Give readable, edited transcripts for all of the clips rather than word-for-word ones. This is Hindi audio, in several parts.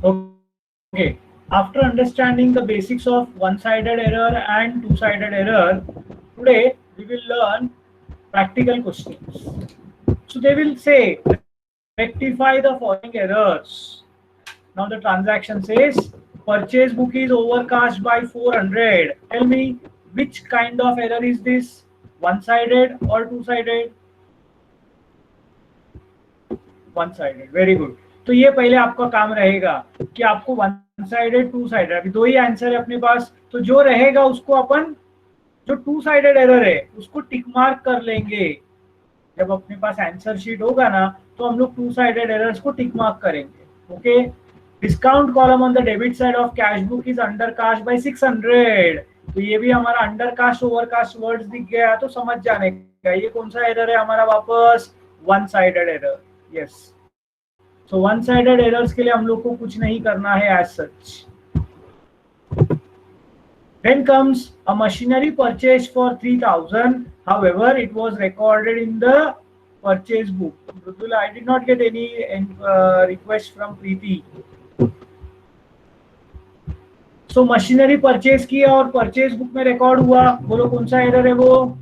Okay. After understanding the basics of one-sided error and two-sided error, today we will learn practical questions. So they will say rectify the following errors. Now the transaction says purchase book is overcast by 400. Tell me which kind of error is this? One-sided or two-sided? One sided, very good. तो ये पहले आपका काम रहेगा कि आपको वन साइडेड टू साइडेड, अभी दो ही आंसर है अपने पास, तो जो रहेगा उसको अपन, जो टू साइडेड एरर है उसको टिक मार्क कर लेंगे। जब अपने पास आंसर शीट होगा ना तो हम लोग टू साइडेड एरर्स को टिक मार्क करेंगे। Okay. Discount column on the debit side of cash book is under cast by 600। तो ये भी हमारा under cast over cast words दिख गया तो समझ जाने का ये कौन सा एरर है हमारा, वापस one sided error. Yes. So one sided errors के लिए हम लोग को कुछ नहीं करना है as such. Then comes a machinery purchased for 3000. However, it was recorded in the purchase book. Mridula, I did not get any request from Preeti. So machinery purchase किया और purchase book में record हुआ, बोलो कौन सा error है वो?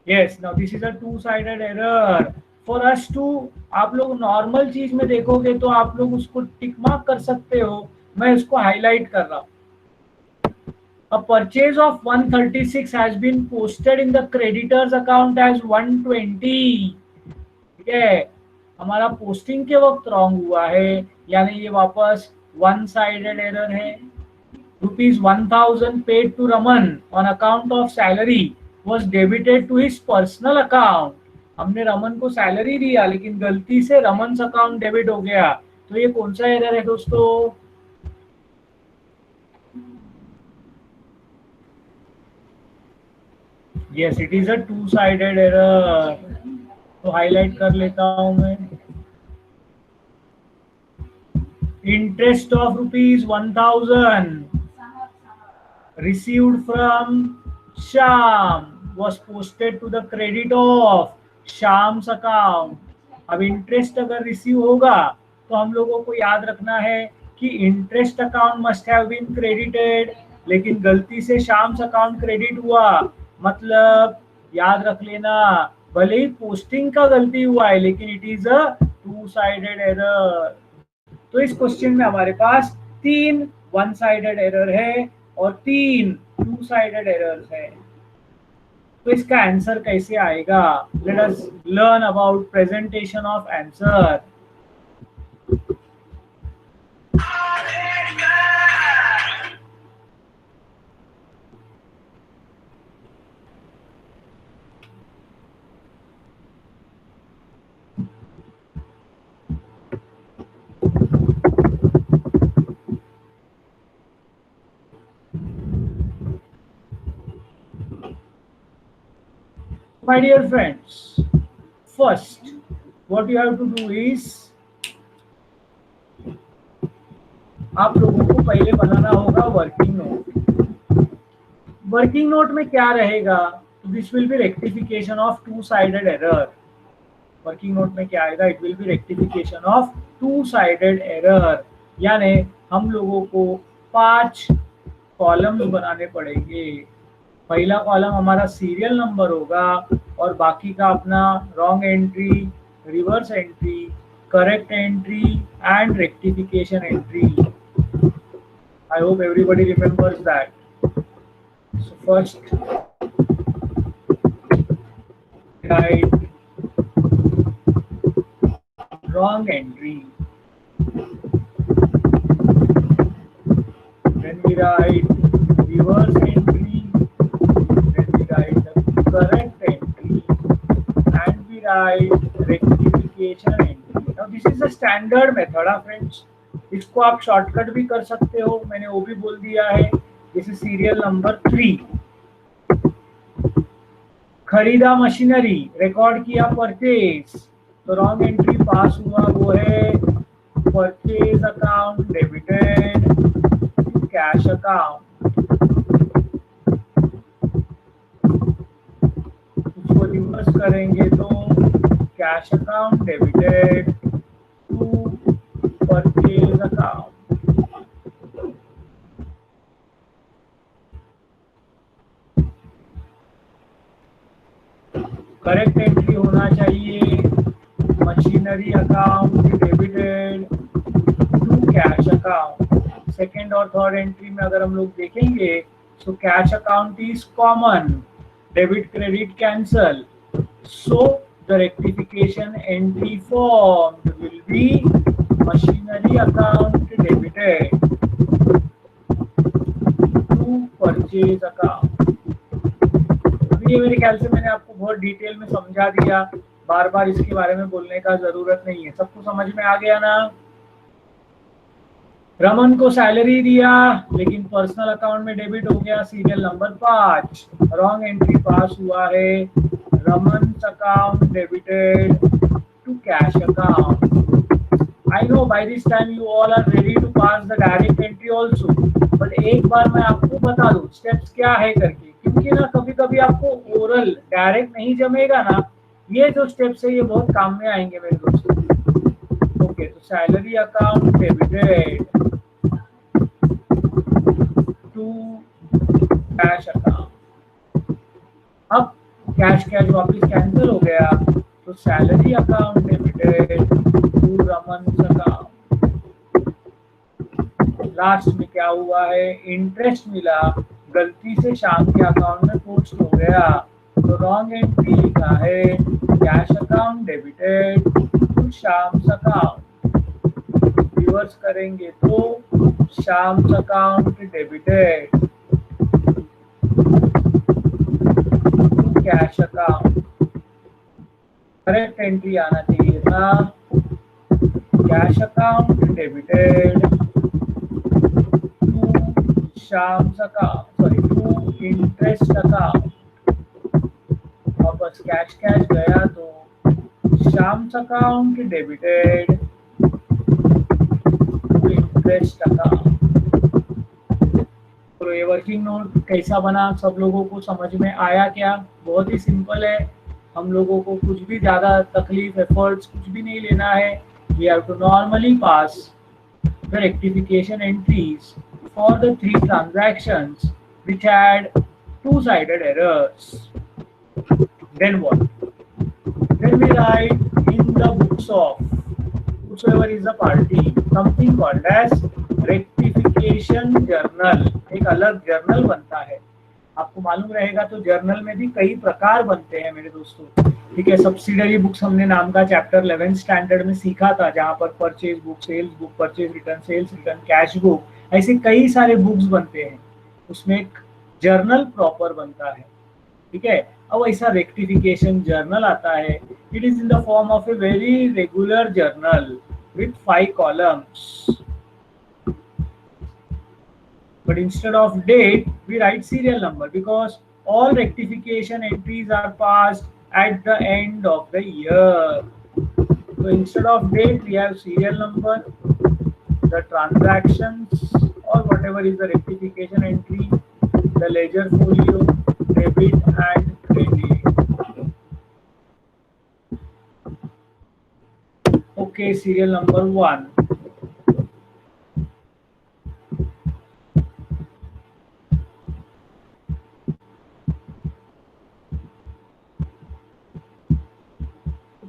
Yes, now this is a two-sided error. For us to, आप लोग नॉर्मल चीज में देखोगे तो आप लोग उसको टिक मार्क कर सकते हो, मैं उसको हाईलाइट कर रहा हूँ। A purchase of 136 has been posted in the creditors account as 120. ठीक है, हमारा पोस्टिंग के वक्त रॉन्ग हुआ है, यानी ये वापस वन साइडेड एरर है। Rupees 1000 paid to Raman on account of salary was debited to his personal account. हमने रमन को सैलरी दिया लेकिन गलती से रमन अकाउंट डेबिट हो गया, तो ये कौन सा एरर है दोस्तों? Yes, it is a two sided error. तो हाईलाइट कर लेता हूं मैं। Interest of rupees 1000 received from Sham was posted to the credit of Sham's account. अब इंटरेस्ट अगर रिसीव होगा तो हम लोगों को याद रखना है कि interest account must have been credited, लेकिन गलती से शाम्स अकाउंट क्रेडिट हुआ, मतलब याद रख लेना भले ही पोस्टिंग का गलती हुआ है लेकिन it is a two sided error. तो इस क्वेश्चन में हमारे पास 3 वन साइडेड एरर है और 3 टू साइडेड एरर्स है। तो इसका आंसर कैसे आएगा? Let us learn about presentation of answer. My dear friends, first what you have to do is, आप लोगों को पहले बनाना होगा वर्किंग नोट। वर्किंग नोट में क्या रहेगा? This will be rectification of two sided error. Working note में क्या आएगा? It will be rectification of two sided error, यानी हम लोगों को 5 कॉलम्स बनाने पड़ेंगे। पहला कॉलम हमारा सीरियल नंबर होगा और बाकी का अपना wrong entry, reverse entry, correct entry and rectification entry. I hope everybody remembers that. So first right wrong entry, then we write reverse entry, then we write the correct entry and we write rectification entry. Now this is a standard method friends, इसको आप शॉर्टकट भी कर सकते हो, मैंने वो भी बोल दिया है। This is serial number 3। खरीदा मशीनरी, रिकॉर्ड किया परचेज, तो रॉन्ग एंट्री पास हुआ, वो है purchase account debited to cash account. उसको रिवर्स करेंगे तो cash account debited to purchase account. Correct entry होना चाहिए machinery account debited to cash account. Second और थर्ड एंट्री में अगर हम लोग देखेंगे तो cash account is common, debit credit cancel, so the rectification entry formed will be machinery account debited to purchase account। ये मेरे ख्याल से मैंने आपको बहुत डिटेल में समझा दिया, बार बार इसके बारे में बोलने का जरूरत नहीं है, सबको समझ में आ गया ना। रमन को सैलरी दिया लेकिन पर्सनल अकाउंट में डेबिट हो गया, serial number 5, wrong entry pass हुआ है, Raman account debited to cash account. I know by this time you all are ready to pass the direct entry also, but एक बार मैं आपको बता दूं स्टेप्स क्या है करके, क्योंकि ना कभी कभी आपको ओरल डायरेक्ट नहीं जमेगा ना, ये जो स्टेप्स है ये बहुत काम में आएंगे मेरे दोस्तों। ओके, तो salary account debited to cash account. अब कैश कैश वापस कैंसिल हो गया, तो salary account debited to Raman account. Last में क्या हुआ है, इंटरेस्ट मिला, गलती से श्याम के अकाउंट में पोस्ट हो गया, तो रॉन्ग एंट्री लिखा है cash account debited to Shyam account. Reverse करेंगे तो Shyam account debited to cash account. Correct entry आना चाहिए था cash account debited to Shyam account, sorry to interest account. और बस कैश कैश गया तो Shyam account debited to interest account. तो ये वर्किंग नोट कैसा बना, सब लोगों को समझ में आया क्या? बहुत ही सिंपल है, हम लोगों को कुछ भी ज़्यादा तकलीफ एफर्ट्स कुछ भी नहीं लेना है। We have to normally pass the rectification entries for the 3 transactions which had two-sided errors. Then what? Then we write in the books of whosoever is the party something called as rectification journal। एक अलग जर्नल बनता है, आपको मालूम रहेगा। तो जर्नल में भी कई प्रकार बनते हैं मेरे दोस्तों, ठीक है। सब्सिडरी बुक्स हमने नाम का चैप्टर 11th स्टैंडर्ड में सीखा था, जहाँ पर purchase book, sales book, purchase return, sales return, cash book, ऐसे कई सारे बुक्स बनते हैं, उसमें एक जर्नल प्रॉपर बनता है, ठीक है। अब ऐसा रेक्टिफिकेशन जर्नल आता है, it is in the form of a very regular journal with 5 columns, but instead of date we write serial number because all rectification entries are passed at the end of the year. So instead of date we have serial number, the transactions or whatever is the rectification entry, the ledger folio, debit and credit. Okay, serial number 1.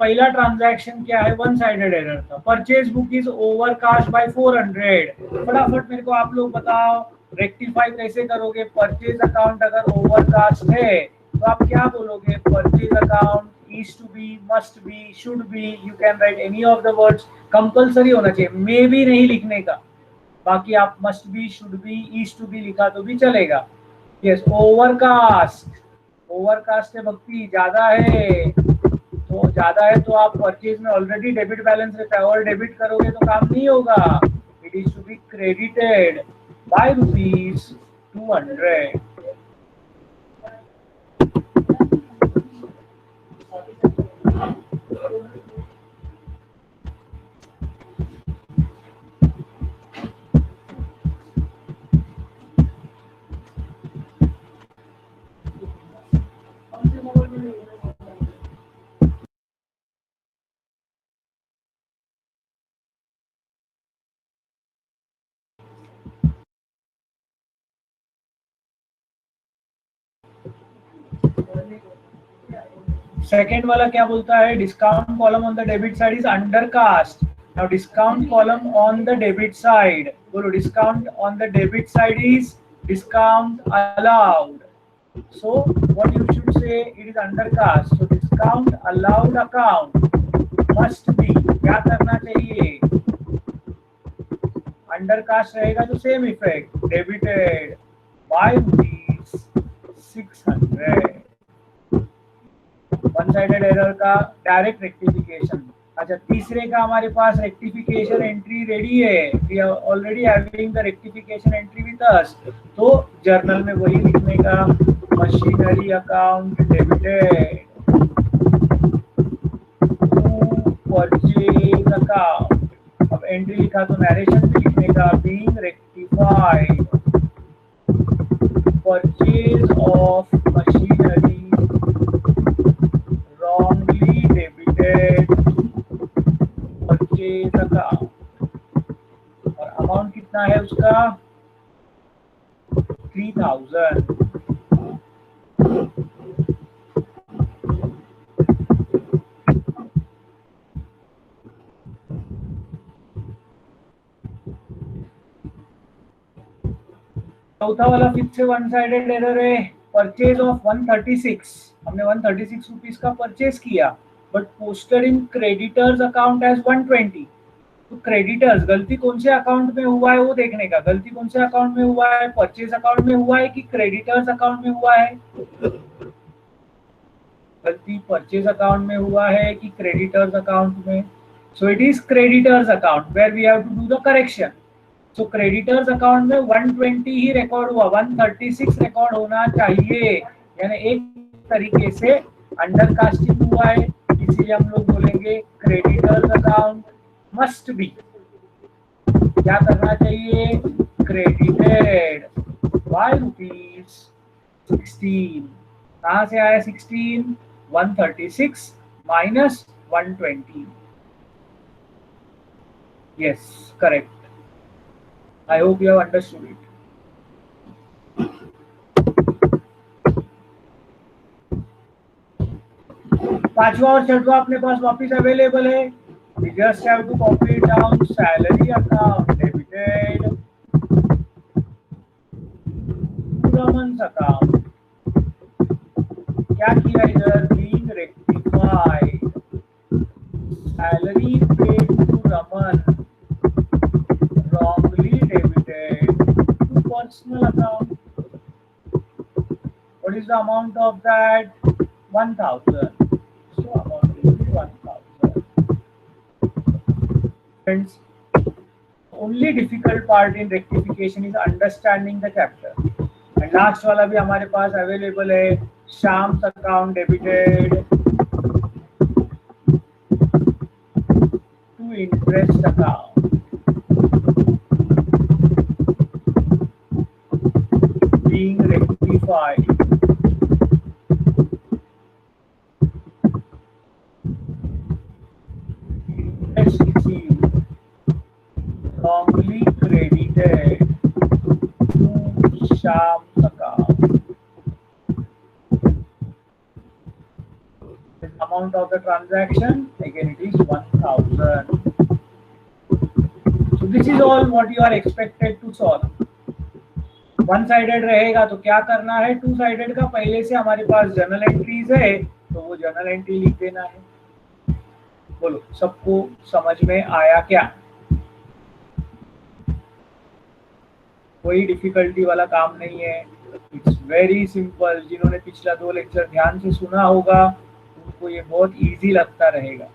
पहला ट्रांजैक्शन क्या है, वन साइडेड एरर था, purchase book is overcast bye 400। फटाफट मेरे को आप लोग बताओ रेक्टिफाई कैसे करोगे। परचेज अकाउंट अगर ओवरकास्ट है तो आप क्या बोलोगे, purchase account is to be, must be, should be, you can write any of the words. Compulsory होना चाहिए, मे भी नहीं लिखने का, बाकी आप must be, should be, is to be लिखा तो भी चलेगा। यस, ओवरकास्ट, ओवरकास्ट है भक्ति, ज्यादा है, तो ज्यादा है तो आप परचेज में ऑलरेडी डेबिट बैलेंस रहता है और डेबिट करोगे तो काम नहीं होगा। It is to be credited by ₹200। Second वाला क्या बोलता है, discount column on the debit side is under cast. Now discount column on the debit side, बोलो discount on the debit side is discount allowed. So what you should say, it is undercast. So discount allowed account must be, क्या करना चाहिए, अंडरकास्ट रहेगा तो same effect, debited by ₹600. One sided error का डायरेक्ट रेक्टिफिकेशन. अच्छा, तीसरे का हमारे पास रेक्टिफिकेशन एंट्री रेडी है. We are already having the rectification entry with us. तो जर्नल में वही लिखने का, machinery account debited to purchase account. अब एंट्री लिखा तो नरेशन में लिखने का, being rectified purchase of machinery wrongly debited purchase account. और अमाउंट कितना है उसका, 3000. चौथा वाला फिर से वन साइडेड एरर है, परचेज ऑफ 136. हमने 136 रुपीज का परचेज किया, but posted in creditors account as 120. तो क्रेडिटर्स, गलती कौन से अकाउंट में हुआ है वो देखने का. गलती कौन से अकाउंट में हुआ है, परचेज अकाउंट में हुआ है कि क्रेडिटर्स अकाउंट में हुआ है. गलती परचेज अकाउंट में हुआ है कि क्रेडिटर्स अकाउंट में. So it is creditors account where we have to do the correction. So creditors account में 120 ही रिकॉर्ड हुआ, 136 रिकॉर्ड होना चाहिए. यानी एक तरीके से अंडरकास्टिंग हुआ है, इसीलिए हम लोग बोलेंगे क्रेडिटर्स अकाउंट मस्ट बी, क्या करना चाहिए, क्रेडिटेड बाय ₹16. कहाँ से आया 16, 136 minus 120. Yes, correct. I hope you have understood it. पांचवा और छठवा अपने पास वापिस अवेलेबल है. We just have to copy it down. Salary account debited to Raman's account. क्या किया इधर, being rectified. Salary paid to Raman wrongly debited to personal account. What is the amount of that? 1000. So amount will be 1000. Friends, only difficult part in rectification is understanding the chapter. And last वाला भी हमारे पास available है, Sham's account debited to interest account. Being rectified. Interest received wrongly credited to Sham's account. The amount of the transaction, again it is 1000. So this is all what you are expected to solve. One sided रहेगा तो क्या करना है, टू साइडेड का पहले से हमारे पास जर्नल एंट्रीज है तो वो जर्नल एंट्री लिख देना है. बोलो, सबको समझ में आया क्या? कोई डिफिकल्टी वाला काम नहीं है, इट्स वेरी सिंपल. जिन्होंने पिछला 2 लेक्चर ध्यान से सुना होगा उनको ये बहुत इजी लगता रहेगा.